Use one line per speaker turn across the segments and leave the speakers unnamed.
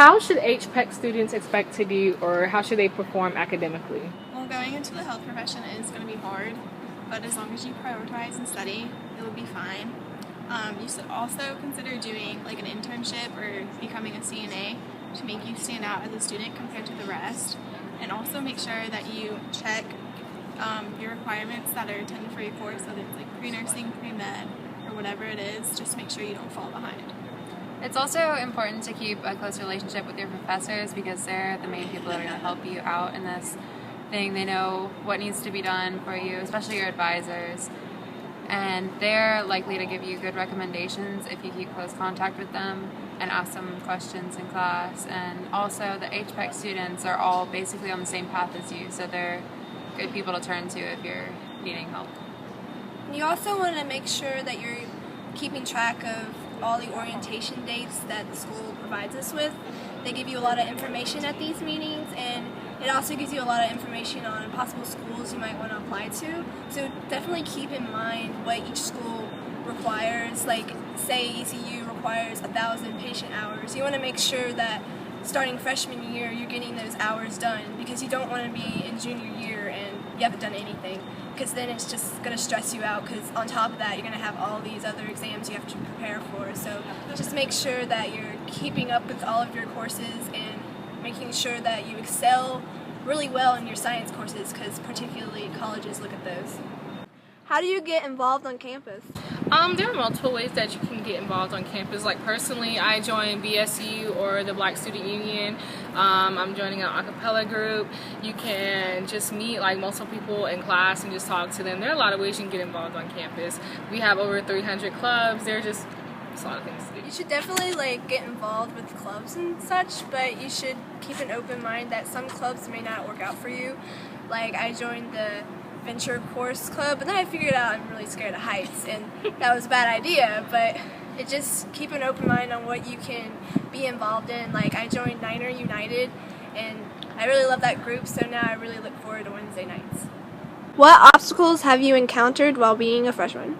how should HPEC students expect to do, or how should they perform academically?
Well, going into the health profession is going to be hard, but as long as you prioritize and study, it will be fine. You should also consider doing like an internship or becoming a CNA to make you stand out as a student compared to the rest, and also make sure that you check your requirements that are intended for your course, whether it's like pre-nursing, pre-med, or whatever it is. Just make sure you don't fall behind.
It's also important to keep a close relationship with your professors because they're the main people that are going to help you out in this thing. They know what needs to be done for you, especially your advisors, and they're likely to give you good recommendations if you keep close contact with them and ask them questions in class. And also the HPEC students are all basically on the same path as you, so they're good people to turn to if you're needing help.
You also want to make sure that you're keeping track of all the orientation dates that the school provides us with. They give you a lot of information at these meetings, and it also gives you a lot of information on possible schools you might want to apply to. So definitely keep in mind what each school requires. Like, say ECU requires 1,000 patient hours. You want to make sure that starting freshman year you're getting those hours done, because you don't want to be in junior year and you haven't done anything, because then it's just going to stress you out, because on top of that you're going to have all these other exams you have to prepare for. So just make sure that you're keeping up with all of your courses and making sure that you excel really well in your science courses, because particularly colleges look at those. How do you get involved on campus?
There are multiple ways that you can get involved on campus. Like personally, I joined BSU or the Black Student Union. I'm joining an a cappella group. You can just meet like multiple people in class and just talk to them. There are a lot of ways you can get involved on campus. We have over 300 clubs. There's a lot of things to do.
You should definitely get involved with clubs and such, but you should keep an open mind that some clubs may not work out for you. Like, I joined the Venture Course Club, but then I figured out I'm really scared of heights, and that was a bad idea. But it just keep an open mind on what you can be involved in. Like, I joined Niner United, and I really love that group, so now I really look forward to Wednesday nights. What obstacles have you encountered while being a freshman?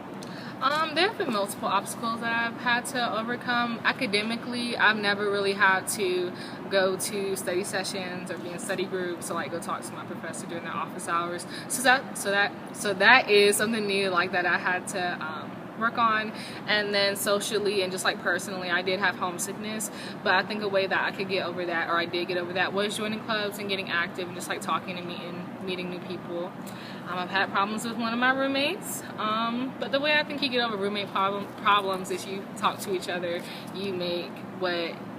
There have been multiple obstacles that I've had to overcome. Academically, I've never really had to go to study sessions or be in study groups or like go talk to my professor during their office hours. So that is something new like that I had to work on. And then socially and just like personally, I did have homesickness, but I think a way that I could get over that, or I did get over that, was joining clubs and getting active and just like talking and meeting new people. I've had problems with one of my roommates, but the way I think you get over roommate problems is you talk to each other, you make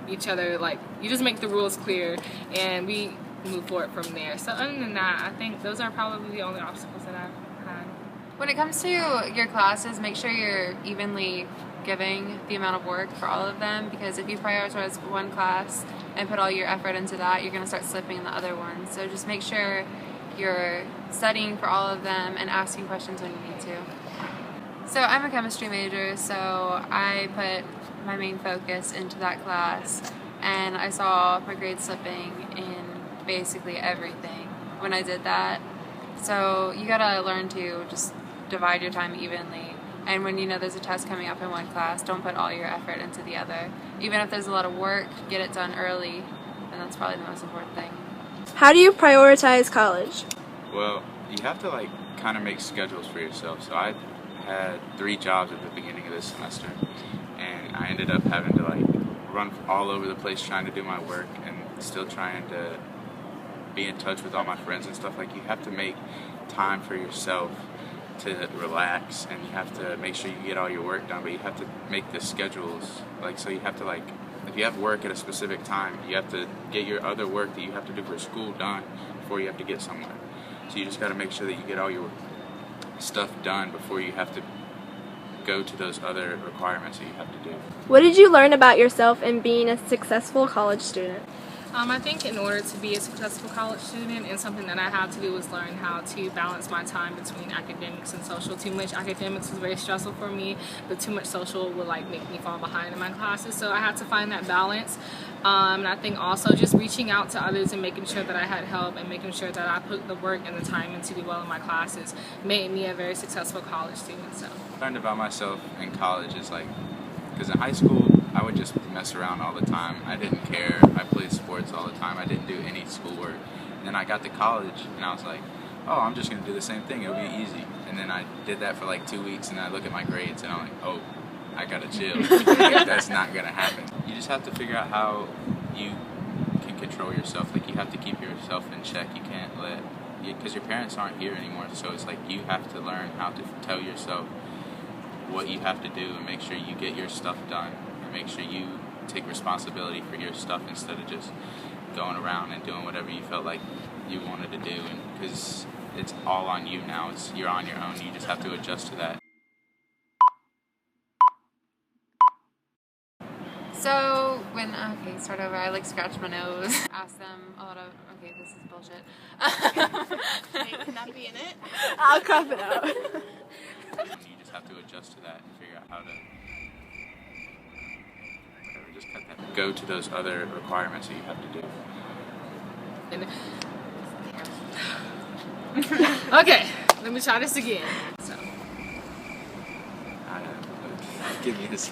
you just make the rules clear, and we move forward from there. So other than that, I think those are probably the only obstacles that I've had.
When it comes to your classes, make sure you're evenly giving the amount of work for all of them, because if you prioritize one class and put all your effort into that, you're going to start slipping in the other ones. So just make sure you're studying for all of them and asking questions when you need to. So I'm a chemistry major, so I put my main focus into that class, and I saw my grades slipping in basically everything when I did that. So you gotta learn to just divide your time evenly, and when you know there's a test coming up in one class, don't put all your effort into the other. Even if there's a lot of work, get it done early, and that's probably the most important thing.
How do you prioritize college?
Well, you have to kind of make schedules for yourself. So I had 3 jobs at the beginning of this semester, and I ended up having to run all over the place trying to do my work and still trying to be in touch with all my friends and stuff. Like, you have to make time for yourself to relax, and you have to make sure you get all your work done, but you have to make the schedules. So you have to if you have work at a specific time, you have to get your other work that you have to do for school done before you have to get somewhere. So you just got to make sure that you get all your stuff done before you have to go to those other requirements that you have to do.
What did you learn about yourself in being a successful college student?
I think in order to be a successful college student, and something that I had to do was learn how to balance my time between academics and social. Too much academics was very stressful for me, but too much social would make me fall behind in my classes. So I had to find that balance. And I think also just reaching out to others and making sure that I had help and making sure that I put the work and the time in to do well in my classes made me a very successful college student. So
What I learned about myself in college is because in high school I would just mess around all the time. I didn't care. I played sports all the time. I didn't do any schoolwork. And then I got to college, and I was like, oh, I'm just going to do the same thing. It'll be easy. And then I did that for like 2 weeks, and I look at my grades, and I'm like, oh, I got to chill. Like, that's not going to happen. You just have to figure out how you can control yourself. Like, you have to keep yourself in check. You can't let, because your parents aren't here anymore, so it's like you have to learn how to tell yourself what you have to do and make sure you get your stuff done and make sure you take responsibility for your stuff instead of just going around and doing whatever you felt like you wanted to do, and because it's all on you now. You're on your own. You just have to adjust to that.
So start over. I like scratch my nose. Ask them a lot of. Okay, this is bullshit.
It cannot be in it.
I'll crop it out.
You just have to adjust to that and figure out how to. Whatever, just cut that. Go to those other requirements that you have to do.
Okay, let me try this again. So.
Give me this.